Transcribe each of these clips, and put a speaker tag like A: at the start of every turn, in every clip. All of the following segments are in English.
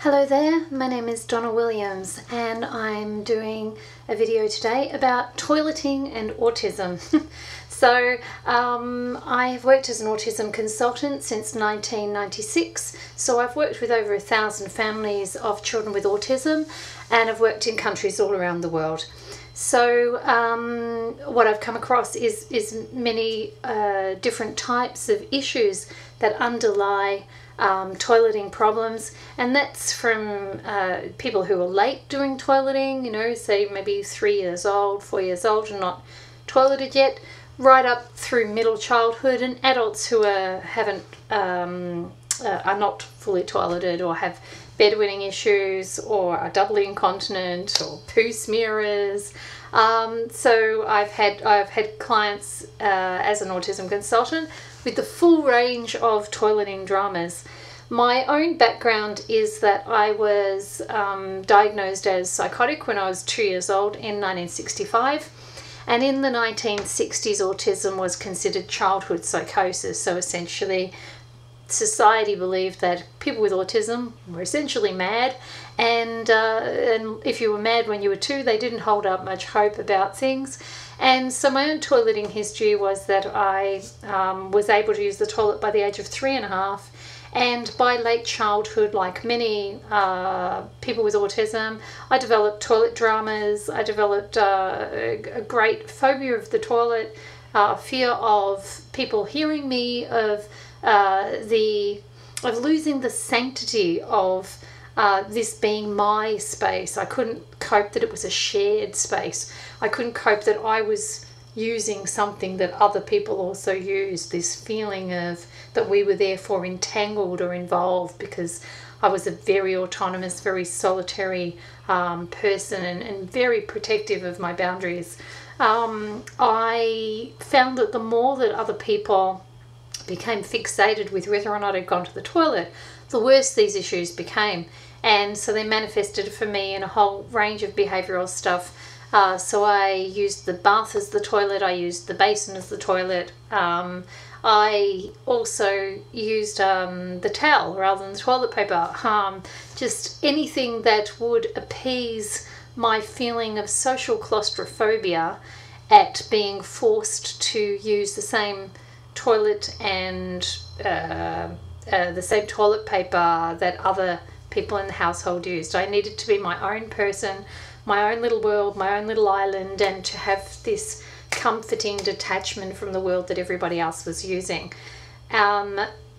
A: Hello there, my name is Donna Williams and I'm doing a video today about toileting and autism. I have worked as an autism consultant since 1996, so I've worked with over 1,000 families of children with autism and I've worked in countries all around the world. So what I've come across is many different types of issues that underlie toileting problems, and that's from people who are late doing toileting, say maybe 3 years old, 4 years old and not toileted yet, right up through middle childhood, and adults who are not fully toileted or have bedwetting issues or are doubly incontinent or poo smearers. So I've had clients as an autism consultant with the full range of toileting dramas. My own background is that I was diagnosed as psychotic when I was 2 years old in 1965, and in the 1960s autism was considered childhood psychosis. So essentially society believed that people with autism were essentially mad, and if you were mad when you were 2, they didn't hold up much hope about things. And so my own toileting history was that I was able to use the toilet by the age of 3.5, and by late childhood, like many people with autism, I developed toilet dramas. I developed a great phobia of the toilet, fear of people hearing me, of losing the sanctity of this being my space. I couldn't cope that it was a shared space. I couldn't cope that I was using something that other people also used, this feeling of that we were therefore entangled or involved, because I was a very autonomous, very solitary person and very protective of my boundaries. I found that the more that other people became fixated with whether or not I'd gone to the toilet, the worse these issues became. And so they manifested for me in a whole range of behavioural stuff. So I used the bath as the toilet, I used the basin as the toilet. I also used the towel rather than the toilet paper. Just anything that would appease my feeling of social claustrophobia at being forced to use the same toilet and the same toilet paper that other people in the household used. I needed to be my own person, my own little world, my own little island, and to have this comforting detachment from the world that everybody else was using.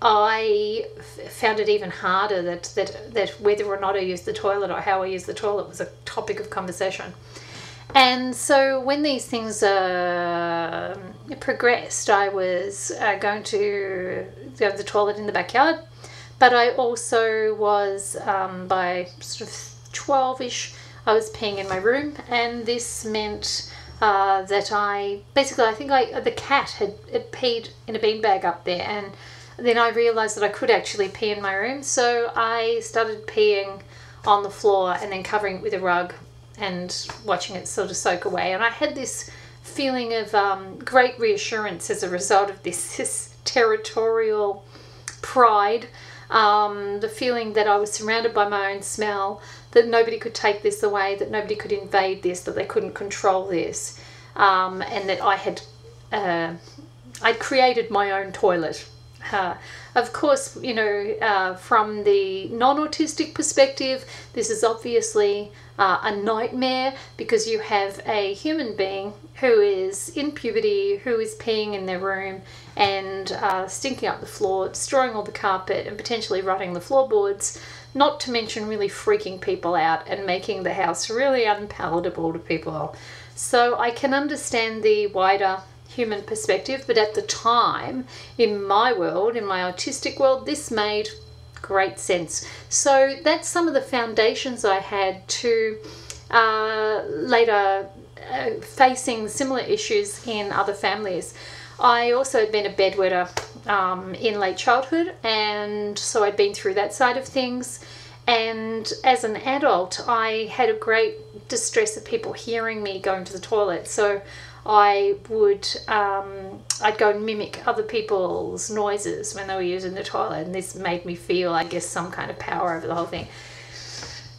A: I found it even harder that whether or not I used the toilet or how I used the toilet was a topic of conversation. And so when these things progressed, I was going to go to the toilet in the backyard, but I also was, by sort of 12-ish, I was peeing in my room, and this meant that the cat had peed in a beanbag up there, and then I realised that I could actually pee in my room, so I started peeing on the floor and then covering it with a rug and watching it sort of soak away. And I had this feeling of great reassurance as a result of this territorial pride, the feeling that I was surrounded by my own smell, that nobody could take this away, that nobody could invade this, that they couldn't control this, and that I'd created my own toilet. Of course, from the non-autistic perspective, this is obviously a nightmare, because you have a human being who is in puberty, who is peeing in their room and stinking up the floor, destroying all the carpet and potentially rotting the floorboards, not to mention really freaking people out and making the house really unpalatable to people. So I can understand the wider human perspective, but at the time, in my world, in my autistic world, this made great sense. So that's some of the foundations I had to later facing similar issues in other families. I also had been a bedwetter in late childhood, and so I'd been through that side of things. And as an adult, I had a great distress of people hearing me going to the toilet. So I would, I'd go and mimic other people's noises when they were using the toilet, and this made me feel, I guess, some kind of power over the whole thing.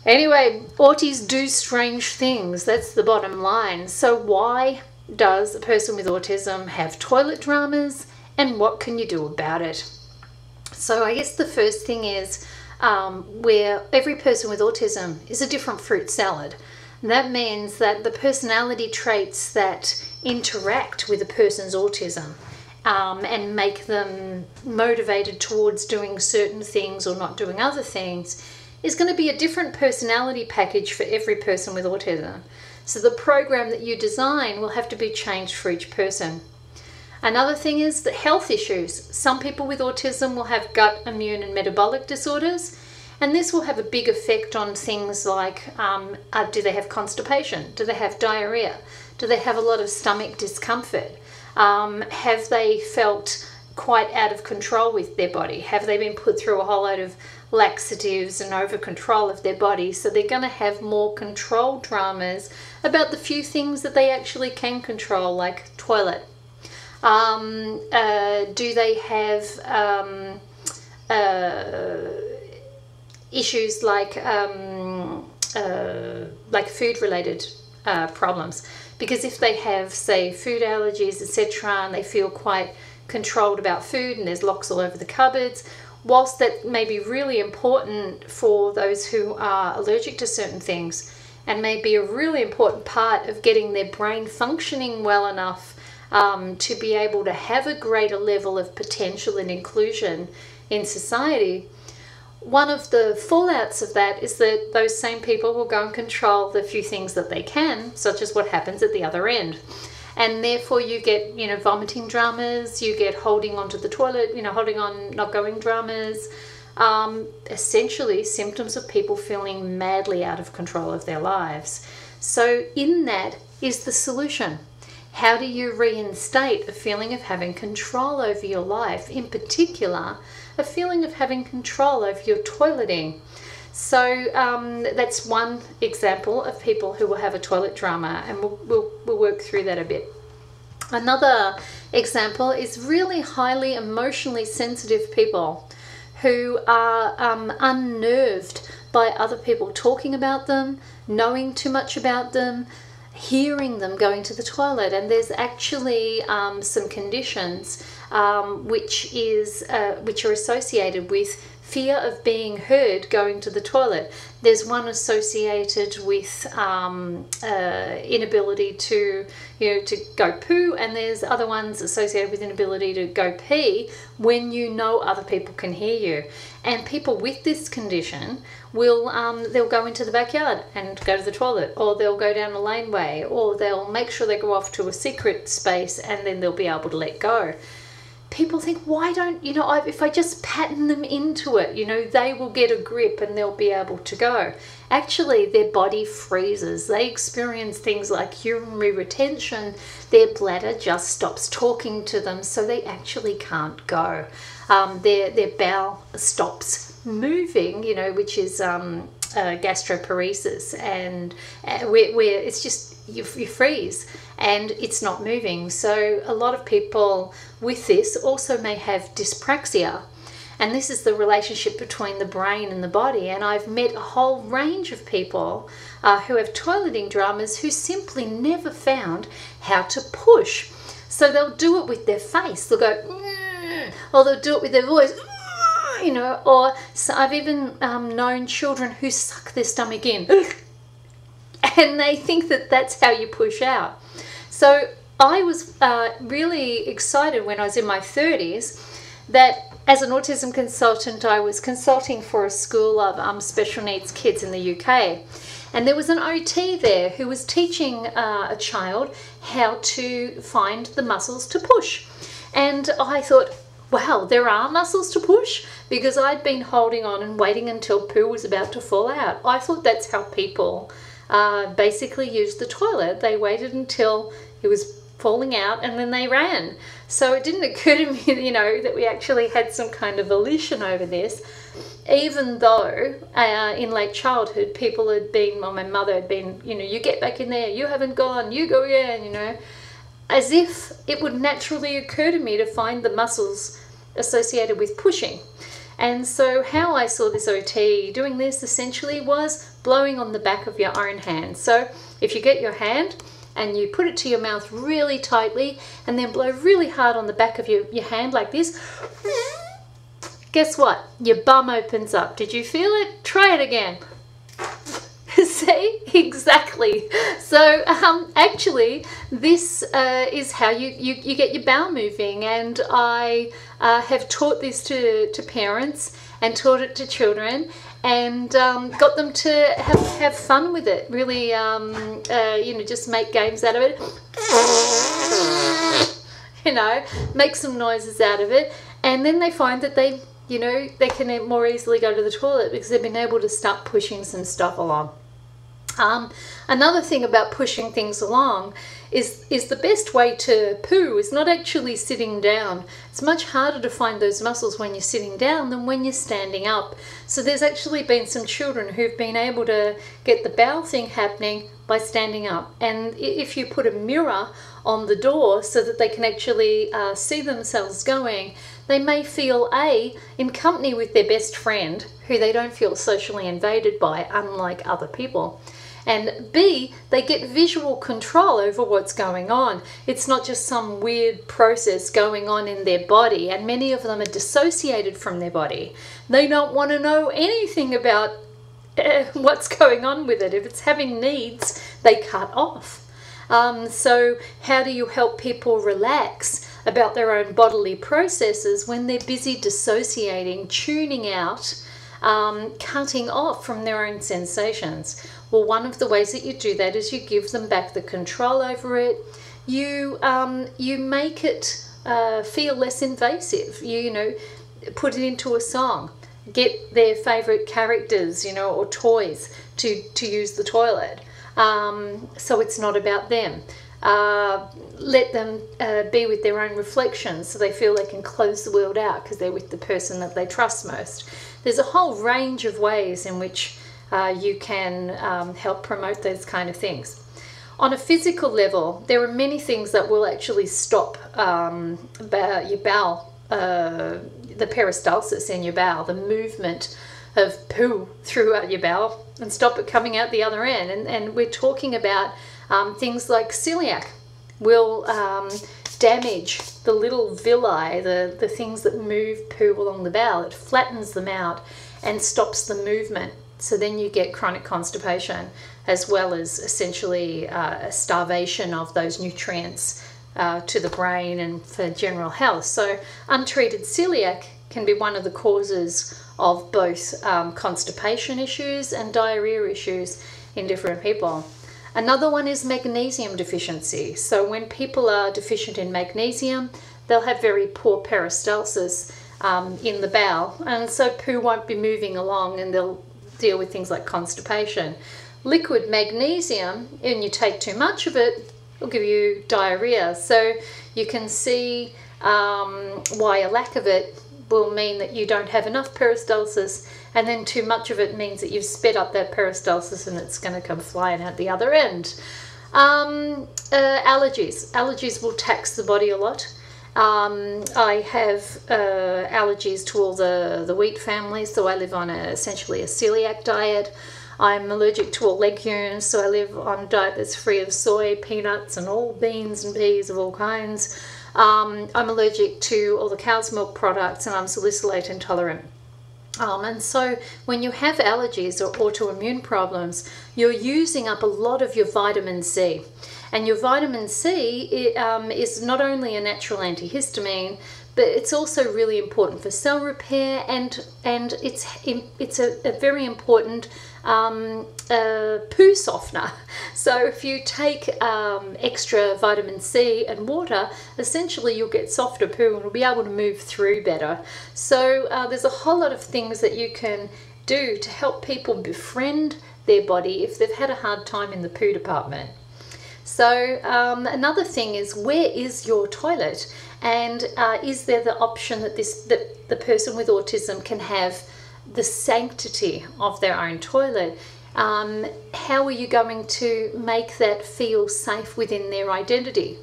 A: Anyway, auties do strange things. That's the bottom line. So why does a person with autism have toilet dramas, and what can you do about it? So I guess the first thing is where every person with autism is a different fruit salad. And that means that the personality traits that interact with a person's autism and make them motivated towards doing certain things or not doing other things is going to be a different personality package for every person with autism. So the program that you design will have to be changed for each person. Another thing is the health issues. Some people with autism will have gut, immune and metabolic disorders, and this will have a big effect on things like do they have constipation? Do they have diarrhea? Do they have a lot of stomach discomfort? Have they felt quite out of control with their body? Have they been put through a whole load of laxatives and over control of their body? So they're going to have more control dramas about the few things that they actually can control, like toilet. Do they have issues like food-related problems? Because if they have, say, food allergies, etc., and they feel quite controlled about food and there's locks all over the cupboards, whilst that may be really important for those who are allergic to certain things and may be a really important part of getting their brain functioning well enough to be able to have a greater level of potential and inclusion in society, one of the fallouts of that is that those same people will go and control the few things that they can, such as what happens at the other end. And therefore you get, vomiting dramas, you get holding onto the toilet, holding on, not going dramas, essentially symptoms of people feeling madly out of control of their lives. So in that is the solution. How do you reinstate a feeling of having control over your life, in particular, a feeling of having control over your toileting? So that's one example of people who will have a toilet drama, and we'll work through that a bit. Another example is really highly emotionally sensitive people who are unnerved by other people talking about them, knowing too much about them, hearing them going to the toilet. And there's actually some conditions which are associated with fear of being heard going to the toilet. There's one associated with inability to go poo, and there's other ones associated with inability to go pee when other people can hear you. And people with this condition will they'll go into the backyard and go to the toilet, or they'll go down a laneway, or they'll make sure they go off to a secret space and then they'll be able to let go. People think, why don't, if I just pattern them into it, they will get a grip and they'll be able to go. Actually, their body freezes. They experience things like urinary retention. Their bladder just stops talking to them, so they actually can't go. Their bowel stops moving, which is gastroparesis, and where it's just, you freeze and it's not moving. So a lot of people with this also may have dyspraxia, and this is the relationship between the brain and the body. And I've met a whole range of people who have toileting dramas who simply never found how to push. So they'll do it with their face, they'll go or they'll do it with their voice, or so I've even known children who suck their stomach in and they think that that's how you push out. So I was really excited when I was in my 30s that as an autism consultant, I was consulting for a school of special needs kids in the UK. And there was an OT there who was teaching a child how to find the muscles to push. And I thought, wow, there are muscles to push? Because I'd been holding on and waiting until poo was about to fall out. I thought that's how people basically used the toilet. They waited until it was falling out and then they ran. So it didn't occur to me, that we actually had some kind of volition over this, even though in late childhood people had been, well, my mother had been, you get back in there, you haven't gone, you go again, as if it would naturally occur to me to find the muscles associated with pushing. And so how I saw this OT doing this essentially was blowing on the back of your own hand. So if you get your hand and you put it to your mouth really tightly and then blow really hard on the back of your hand like this, guess what? Your bum opens up. Did you feel it? Try it again. See? Exactly. So actually this is how you get your bowel moving, and I have taught this to parents and taught it to children, and got them to have fun with it, really, you know, just make games out of it, you know, make some noises out of it, and then they find that they, you know, they can more easily go to the toilet because they've been able to start pushing some stuff along. Another thing about pushing things along is the best way to poo is not actually sitting down. It's much harder to find those muscles when you're sitting down than when you're standing up. So there's actually been some children who've been able to get the bowel thing happening by standing up. And if you put a mirror on the door so that they can actually see themselves going, they may feel in company with their best friend, who they don't feel socially invaded by, unlike other people. And B, they get visual control over what's going on. It's not just some weird process going on in their body, and many of them are dissociated from their body. They don't want to know anything about what's going on with it. If it's having needs, they cut off. So how do you help people relax about their own bodily processes when they're busy dissociating, tuning out, cutting off from their own sensations? Well, one of the ways that you do that is you give them back the control over it. You make it feel less invasive. You know, put it into a song. Get their favorite characters, you know, or toys to use the toilet. So it's not about them. Let them be with their own reflections so they feel they can close the world out because they're with the person that they trust most. There's a whole range of ways in which you can help promote those kind of things. On a physical level, there are many things that will actually stop your bowel, the peristalsis in your bowel, the movement of poo throughout your bowel, and stop it coming out the other end. And we're talking about things like celiac will damage the little villi, the things that move poo along the bowel. It flattens them out and stops the movement. So then you get chronic constipation, as well as essentially a starvation of those nutrients to the brain and for general health. So untreated celiac can be one of the causes of both constipation issues and diarrhea issues in different people. Another one is magnesium deficiency. So when people are deficient in magnesium, they'll have very poor peristalsis in the bowel, and so poo won't be moving along, and they'll deal with things like constipation. Liquid magnesium, and you take too much of it, will give you diarrhea. So you can see why a lack of it will mean that you don't have enough peristalsis, and then too much of it means that you've sped up that peristalsis and it's going to come flying out the other end. Allergies. Allergies will tax the body a lot. I have allergies to all the wheat family, so I live on essentially a celiac diet. I'm allergic to all legumes, so I live on a diet that's free of soy, peanuts, and all beans and peas of all kinds. I'm allergic to all the cow's milk products, and I'm salicylate intolerant. And so when you have allergies or autoimmune problems, you're using up a lot of your vitamin C. And your vitamin C is not only a natural antihistamine, but it's also really important for cell repair, and it's a very important poo softener. So if you take extra vitamin C and water, essentially you'll get softer poo and will be able to move through better. So there's a whole lot of things that you can do to help people befriend their body if they've had a hard time in the poo department. So another thing is, where is your toilet? And is there the option that the person with autism can have the sanctity of their own toilet? How are you going to make that feel safe within their identity?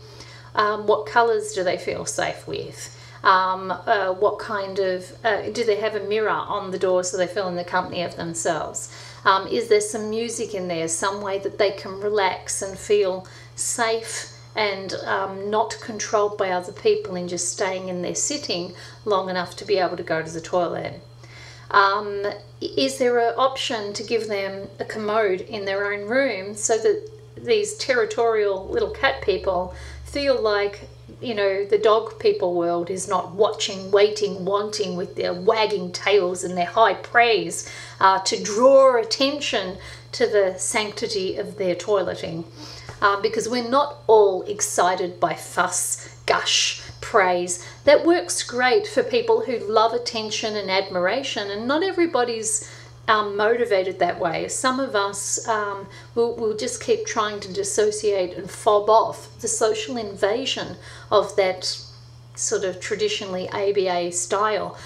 A: What colours do they feel safe with? What kind of, do they have a mirror on the door so they feel in the company of themselves? Is there some music in there, some way that they can relax and feel safe and not controlled by other people and just staying in their sitting long enough to be able to go to the toilet? Is there an option to give them a commode in their own room so that these territorial little cat people feel like, you know, the dog people world is not watching, waiting, wanting with their wagging tails and their high praise to draw attention to the sanctity of their toileting? Because we're not all excited by fuss, gush, praise. That works great for people who love attention and admiration, and not everybody's motivated that way. Some of us will just keep trying to dissociate and fob off the social invasion of that sort of traditionally ABA style.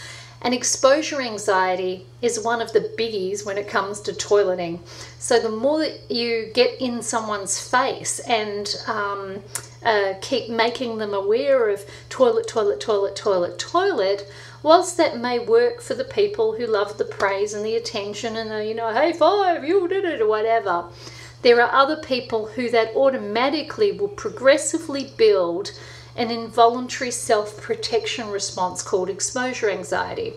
A: And exposure anxiety is one of the biggies when it comes to toileting. So the more that you get in someone's face and keep making them aware of toilet, toilet, toilet, toilet, toilet, whilst that may work for the people who love the praise and the attention and the, you know, hey five, you did it, or whatever, there are other people who that automatically will progressively build an involuntary self-protection response called exposure anxiety.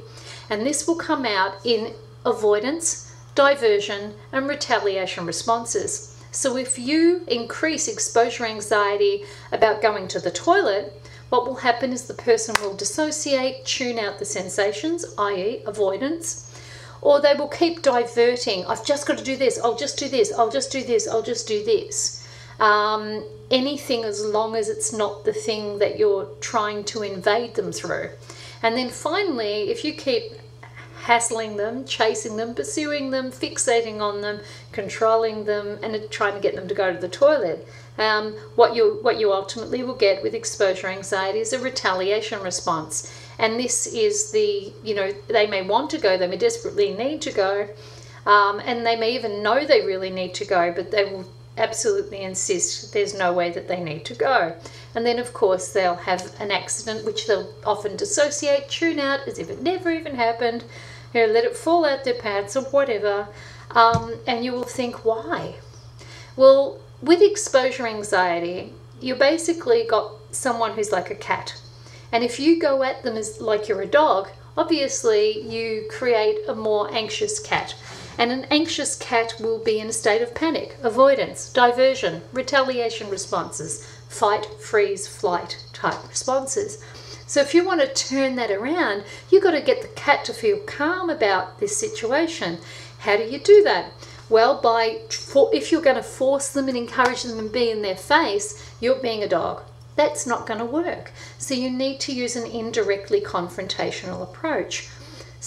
A: And this will come out in avoidance, diversion, and retaliation responses. So if you increase exposure anxiety about going to the toilet, what will happen is the person will dissociate, tune out the sensations, i.e. avoidance, or they will keep diverting. I've just got to do this, I'll just do this, I'll just do this, I'll just do this. Anything as long as it's not the thing that you're trying to invade them through. And then finally, if you keep hassling them, chasing them, pursuing them, fixating on them, controlling them, and trying to get them to go to the toilet, what you ultimately will get with exposure anxiety is a retaliation response. And this is the, you know, they may want to go, they may desperately need to go, and they may even know they really need to go, but they will absolutely insist there's no way that they need to go. And then of course they'll have an accident, which they'll often dissociate, tune out as if it never even happened, you know, let it fall out their pants or whatever, and you will think, why? Well, with exposure anxiety, you basically got someone who's like a cat, and if you go at them as like you're a dog, obviously you create a more anxious cat. And an anxious cat will be in a state of panic, avoidance, diversion, retaliation responses, fight, freeze, flight type responses. So if you want to turn that around, you've got to get the cat to feel calm about this situation. How do you do that? Well, if you're going to force them and encourage them and be in their face, you're being a dog. That's not going to work. So you need to use an indirectly confrontational approach.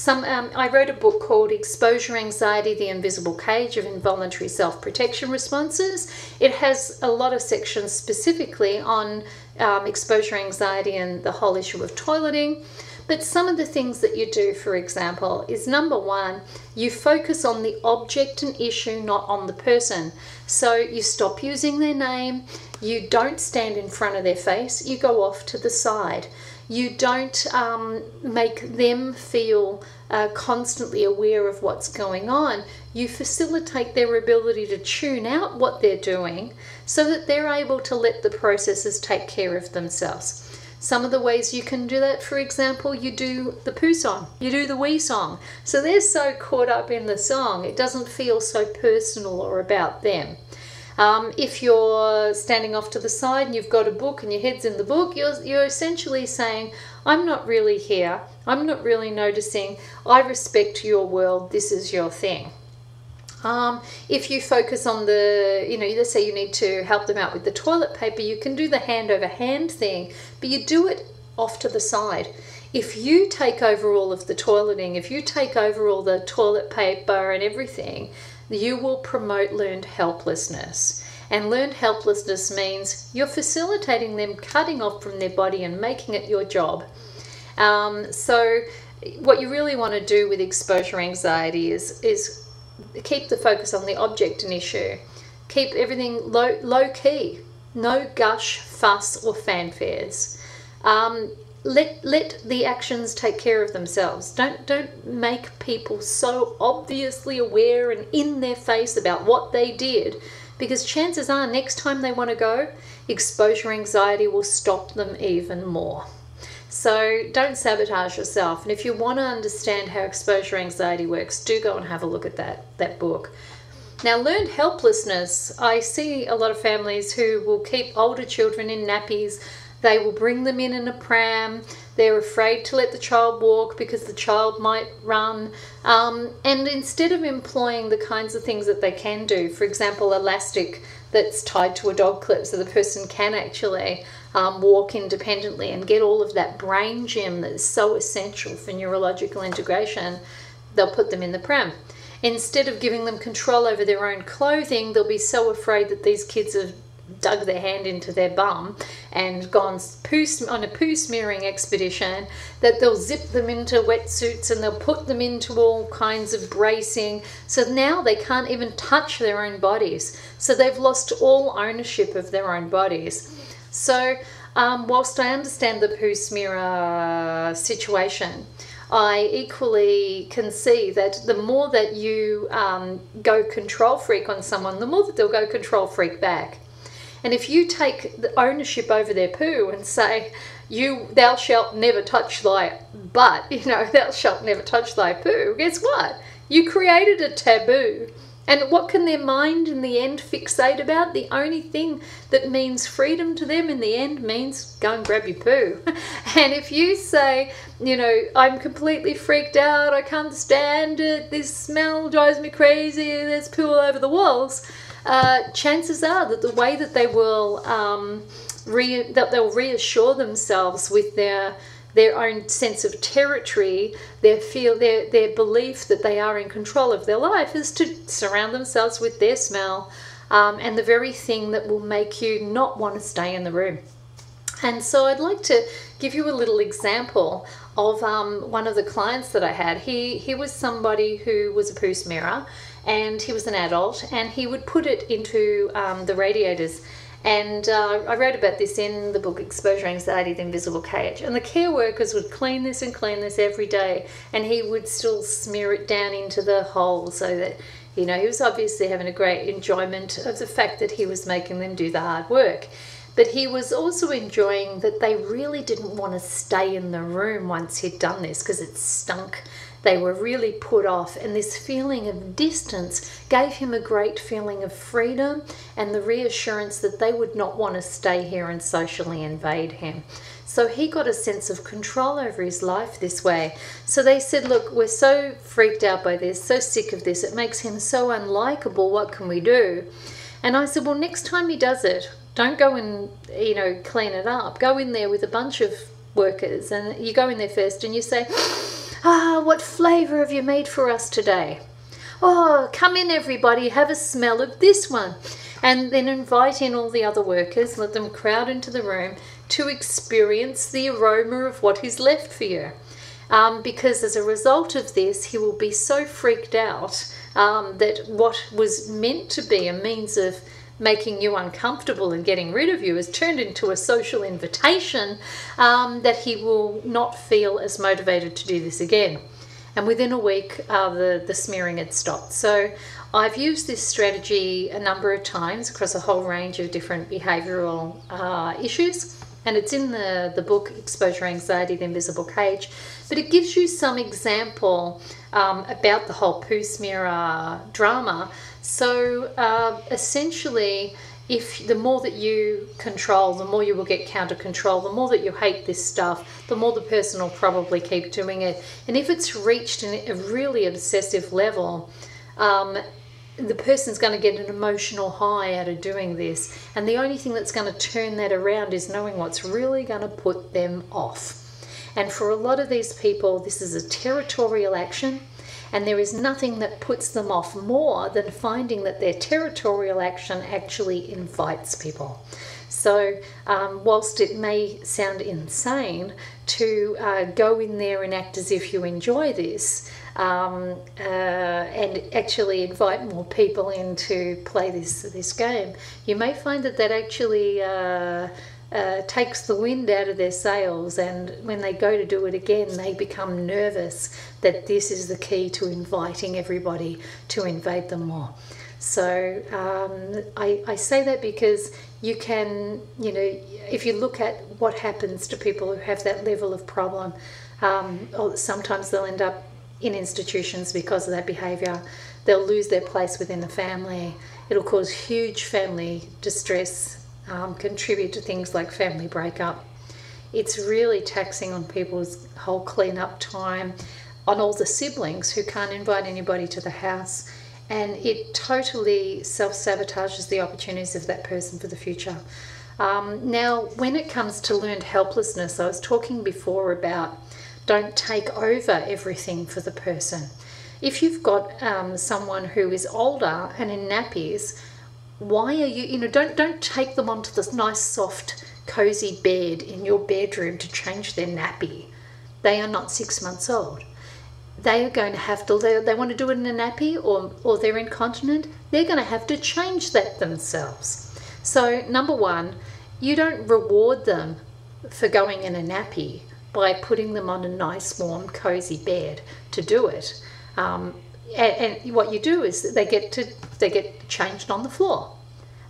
A: I wrote a book called Exposure Anxiety, The Invisible Cage of Involuntary Self-Protection Responses. It has a lot of sections specifically on exposure anxiety and the whole issue of toileting. But some of the things that you do, for example, is number one, you focus on the object and issue, not on the person. So you stop using their name, you don't stand in front of their face, you go off to the side. You don't make them feel constantly aware of what's going on. You facilitate their ability to tune out what they're doing so that they're able to let the processes take care of themselves. Some of the ways you can do that, for example, you do the poo song, you do the wee song. So they're so caught up in the song, it doesn't feel so personal or about them. If you're standing off to the side and you've got a book and your head's in the book, you're essentially saying, I'm not really here, I'm not really noticing, I respect your world, this is your thing. If you focus on the, let's say you need to help them out with the toilet paper, you can do the hand over hand thing, but you do it off to the side. If you take over all of the toileting, if you take over all the toilet paper and everything, you will promote learned helplessness. And learned helplessness means you're facilitating them cutting off from their body and making it your job. So what you really want to do with exposure anxiety is keep the focus on the object and issue. Keep everything low key. No gush, fuss or fanfares. let the actions take care of themselves. Don't make people so obviously aware and in their face about what they did, because chances are next time they want to go, exposure anxiety will stop them even more. So don't sabotage yourself. And if you want to understand how exposure anxiety works, do go and have a look at that book. Now, learned helplessness. I see a lot of families who will keep older children in nappies. They will bring them in a pram. They're afraid to let the child walk because the child might run. And instead of employing the kinds of things that they can do, for example, elastic that's tied to a dog clip so the person can actually walk independently and get all of that brain gym that is so essential for neurological integration, they'll put them in the pram. Instead of giving them control over their own clothing, they'll be so afraid that these kids have dug their hand into their bum and gone on a poo smearing expedition that they'll zip them into wetsuits and they'll put them into all kinds of bracing. So now they can't even touch their own bodies. So they've lost all ownership of their own bodies. So whilst I understand the poo smearer situation, I equally can see that the more that you go control freak on someone, the more that they'll go control freak back. And if you take the ownership over their poo and say, thou shalt never touch thy butt, thou shalt never touch thy poo, guess what? You created a taboo. And what can their mind in the end fixate about? The only thing that means freedom to them in the end means go and grab your poo. And if you say, I'm completely freaked out, I can't stand it, this smell drives me crazy, there's poo all over the walls, chances are that the way that they will they'll reassure themselves with their own sense of territory, their belief that they are in control of their life, is to surround themselves with their smell and the very thing that will make you not want to stay in the room. And so I'd like to give you a little example of one of the clients that I had. He was somebody who was a poo smearer, and he was an adult, and he would put it into the radiators. And I wrote about this in the book Exposure Anxiety, The Invisible Cage. And the care workers would clean this every day, and he would still smear it down into the hole so that, he was obviously having a great enjoyment of the fact that he was making them do the hard work. But he was also enjoying that they really didn't want to stay in the room once he'd done this because it stunk. They were really put off, and this feeling of distance gave him a great feeling of freedom and the reassurance that they would not want to stay here and socially invade him. So he got a sense of control over his life this way. So they said, look, we're so freaked out by this, so sick of this, it makes him so unlikable, what can we do? And I said, well, next time he does it, don't go and, clean it up. Go in there with a bunch of workers, and you go in there first and you say, what flavour have you made for us today? Oh, come in everybody, have a smell of this one. And then invite in all the other workers, let them crowd into the room to experience the aroma of what is left for you. Because as a result of this, he will be so freaked out that what was meant to be a means of making you uncomfortable and getting rid of you has turned into a social invitation that he will not feel as motivated to do this again. And within a week, the smearing had stopped. So I've used this strategy a number of times across a whole range of different behavioural issues. And it's in the book Exposure Anxiety, The Invisible Cage. But it gives you some example about the whole poo smearer drama. So essentially, if the more that you control, the more you will get counter control. The more that you hate this stuff, the more the person will probably keep doing it. And if it's reached a really obsessive level, the person's going to get an emotional high out of doing this. And the only thing that's going to turn that around is knowing what's really going to put them off. And for a lot of these people, this is a territorial action. And there is nothing that puts them off more than finding that their territorial action actually invites people. So whilst it may sound insane to go in there and act as if you enjoy this and actually invite more people in to play this game, you may find that actually takes the wind out of their sails, and when they go to do it again, they become nervous that this is the key to inviting everybody to invade them more. So I say that because you can, if you look at what happens to people who have that level of problem, or sometimes they'll end up in institutions because of that behaviour. They'll lose their place within the family. It'll cause huge family distress, contribute to things like family breakup. It's really taxing on people's whole clean-up time, on all the siblings who can't invite anybody to the house, and it totally self-sabotages the opportunities of that person for the future. Now, when it comes to learned helplessness, I was talking before about don't take over everything for the person. If you've got someone who is older and in nappies, why are you, don't take them onto this nice, soft, cozy bed in your bedroom to change their nappy. They are not 6 months old. They are going to have to, they want to do it in a nappy, or they're incontinent, they're going to have to change that themselves. So, number one, you don't reward them for going in a nappy by putting them on a nice, warm, cozy bed to do it. And what you do is they get changed on the floor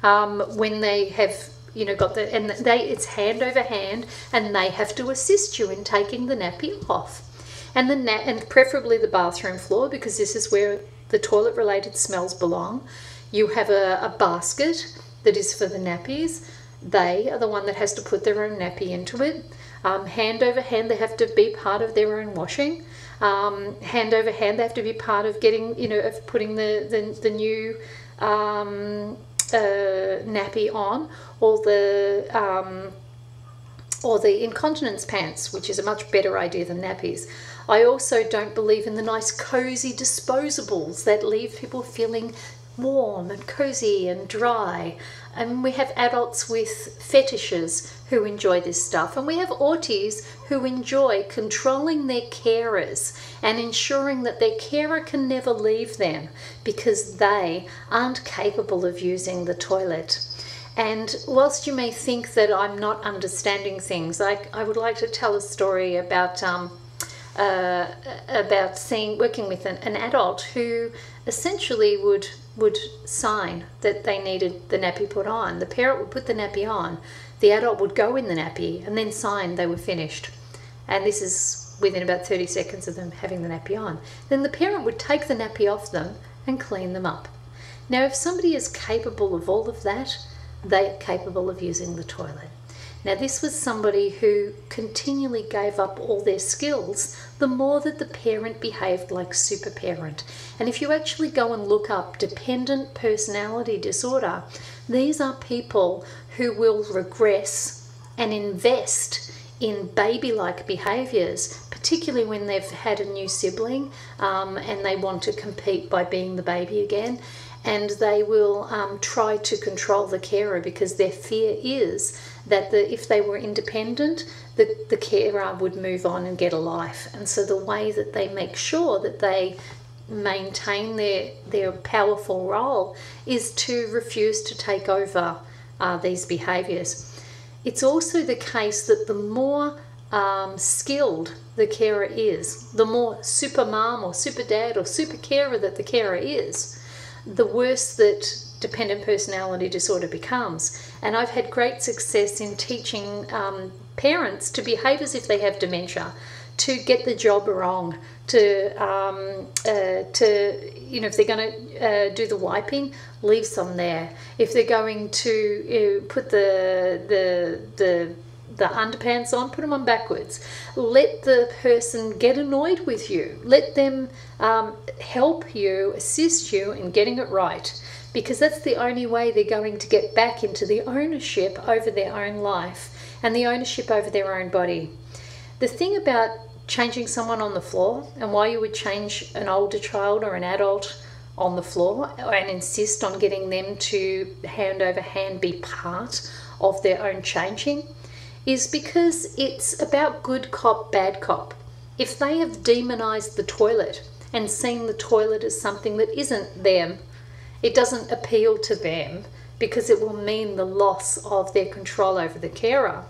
A: when they have got the, and it's hand over hand, and they have to assist you in taking the nappy off, and preferably the bathroom floor, because this is where the toilet related smells belong. You have a basket that is for the nappies. They are the one that has to put their own nappy into it. Hand over hand, they have to be part of their own washing. Hand over hand, they have to be part of getting, of putting the new nappy on, or the incontinence pants, which is a much better idea than nappies. I also don't believe in the nice cozy disposables that leave people feeling warm and cozy and dry. And we have adults with fetishes who enjoy this stuff, and we have auties who enjoy controlling their carers and ensuring that their carer can never leave them because they aren't capable of using the toilet. And whilst you may think that I'm not understanding things, I would like to tell a story about working with an adult who essentially would sign that they needed the nappy put on. The parent would put the nappy on, the adult would go in the nappy and then sign they were finished. And this is within about 30 seconds of them having the nappy on. Then the parent would take the nappy off them and clean them up. Now, if somebody is capable of all of that, they are capable of using the toilet. Now, this was somebody who continually gave up all their skills the more that the parent behaved like super parent. And if you actually go and look up dependent personality disorder, these are people who will regress and invest in baby-like behaviours, particularly when they've had a new sibling and they want to compete by being the baby again. And they will try to control the carer because their fear is that if they were independent, the carer would move on and get a life. And so the way that they make sure that they maintain their powerful role is to refuse to take over these behaviours. It's also the case that the more skilled the carer is, the more super mum or super dad or super carer that the carer is, the worse that dependent personality disorder becomes. And I've had great success in teaching parents to behave as if they have dementia, to get the job wrong, to if they're going to do the wiping, leave some there. If they're going to put the underpants on, put them on backwards. Let the person get annoyed with you. Let them help you, assist you in getting it right, because that's the only way they're going to get back into the ownership over their own life and the ownership over their own body. The thing about changing someone on the floor, and why you would change an older child or an adult on the floor and insist on getting them to hand over hand be part of their own changing, is because it's about good cop, bad cop. If they have demonized the toilet and seen the toilet as something that isn't them, it doesn't appeal to them, because it will mean the loss of their control over the carer.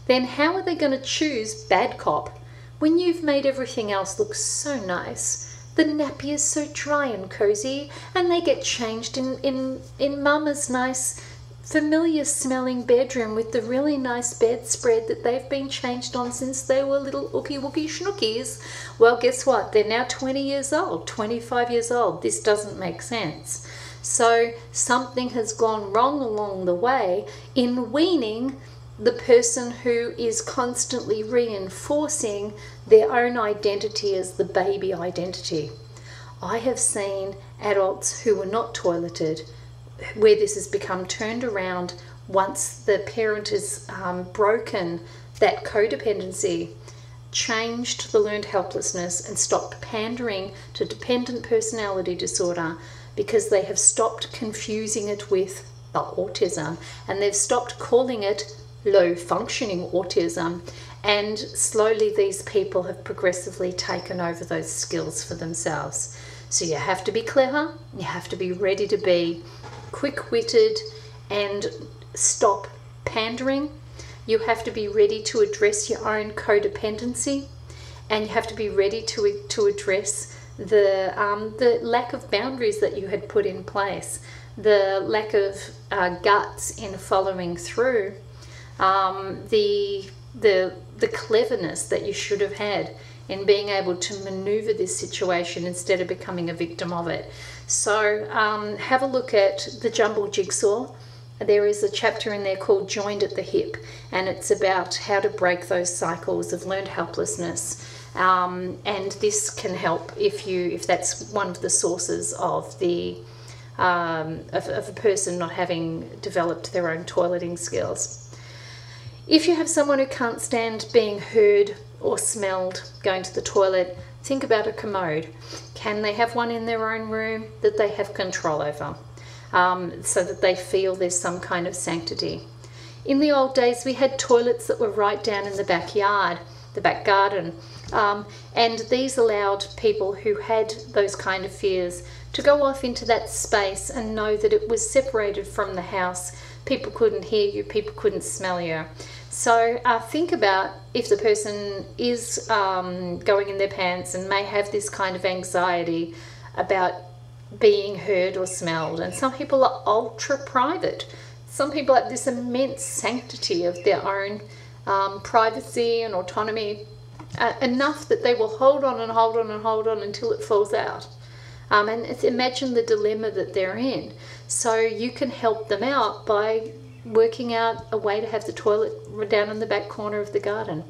A: Then how are they going to choose bad cop when you've made everything else look so nice? The nappy is so dry and cozy, and they get changed in mama's nice, familiar smelling bedroom with the really nice bedspread that they've been changed on since they were little ookie wookie schnookies. Well, guess what? They're now 20 years old, 25 years old. This doesn't make sense. So something has gone wrong along the way in weaning the person who is constantly reinforcing their own identity as the baby identity. I have seen adults who were not toileted where this has become turned around once the parent has broken that codependency, changed the learned helplessness, and stopped pandering to dependent personality disorder because they have stopped confusing it with the autism, and they've stopped calling it low functioning autism, and slowly these people have progressively taken over those skills for themselves. So you have to be clever, you have to be ready to be quick-witted and stop pandering. You have to be ready to address your own codependency, and you have to be ready to address the lack of boundaries that you had put in place, the lack of guts in following through, the cleverness that you should have had in being able to maneuver this situation instead of becoming a victim of it. So have a look at the Jumble Jigsaw. There is a chapter in there called Joined at the Hip, and it's about how to break those cycles of learned helplessness. And this can help if that's one of the sources of the of a person not having developed their own toileting skills. If you have someone who can't stand being heard or smelled going to the toilet, think about a commode. Can they have one in their own room that they have control over, so that they feel there's some kind of sanctity? In the old days, we had toilets that were right down in the backyard, the back garden, and these allowed people who had those kind of fears to go off into that space and know that it was separated from the house. People couldn't hear you, people couldn't smell you. So think about if the person is going in their pants and may have this kind of anxiety about being heard or smelled. And some people are ultra private. Some people have this immense sanctity of their own privacy and autonomy, enough that they will hold on and hold on and hold on until it falls out. And imagine the dilemma that they're in. So you can help them out by working out a way to have the toilet down in the back corner of the garden.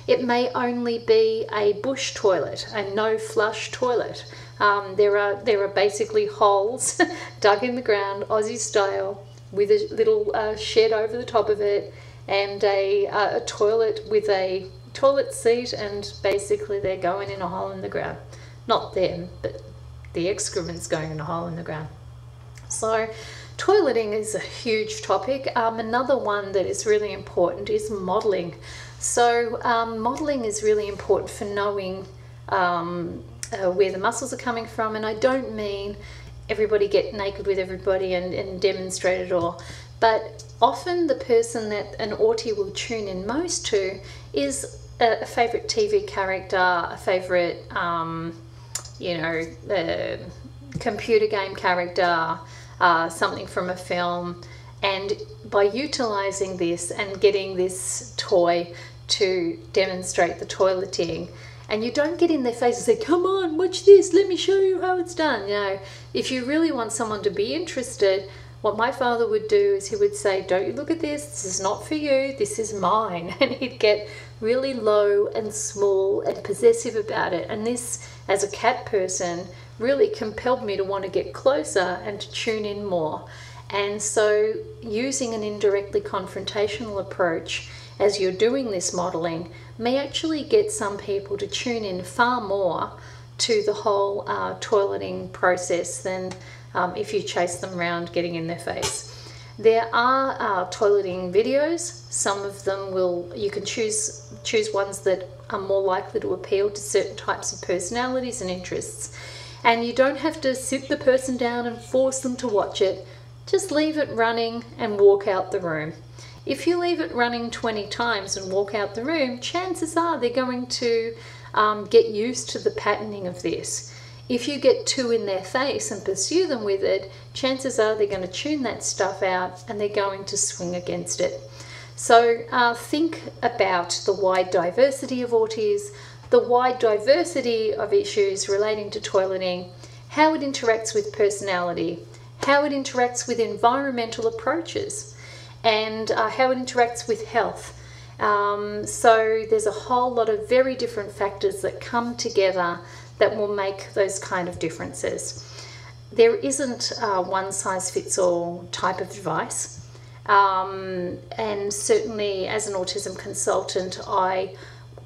A: It may only be a bush toilet, a no flush toilet. There are basically holes dug in the ground, Aussie style, with a little shed over the top of it, and a toilet with a toilet seat, and basically they're going in a hole in the ground. Not them, but the excrement's going in a hole in the ground. So toileting is a huge topic. Another one that is really important is modelling. So modelling is really important for knowing where the muscles are coming from, and I don't mean everybody get naked with everybody and demonstrate it all, but often the person that an Autie will tune in most to is a favourite TV character, a favourite computer game character, something from a film. And by utilizing this and getting this toy to demonstrate the toileting, and you don't get in their face and say, come on, watch this, let me show you how it's done. You know, if you really want someone to be interested, what my father would do is he would say, don't you look at this is not for you, this is mine. And he'd get really low and small and possessive about it. And this, as a cat person, really compelled me to want to get closer and to tune in more. And so using an indirectly confrontational approach as you're doing this modelling may actually get some people to tune in far more to the whole toileting process than if you chase them around getting in their face. There are toileting videos. Some of them you can choose ones that are more likely to appeal to certain types of personalities and interests. And you don't have to sit the person down and force them to watch it. just leave it running and walk out the room. If you leave it running 20 times and walk out the room, chances are they're going to get used to the patterning of this. If you get too in their face and pursue them with it, chances are they're going to tune that stuff out and they're going to swing against it. So think about the wide diversity of autism, the wide diversity of issues relating to toileting, how it interacts with personality, how it interacts with environmental approaches, and how it interacts with health. So there's a whole lot of very different factors that come together that will make those kind of differences. There isn't a one-size-fits-all type of advice. And certainly as an autism consultant, I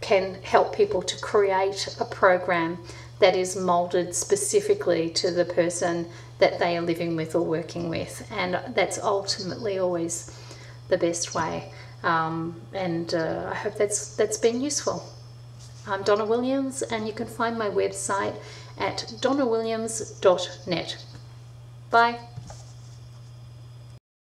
A: can help people to create a program that is molded specifically to the person that they are living with or working with, and that's ultimately always the best way. I hope that's been useful. I'm Donna Williams, and you can find my website at donnawilliams.net. Bye.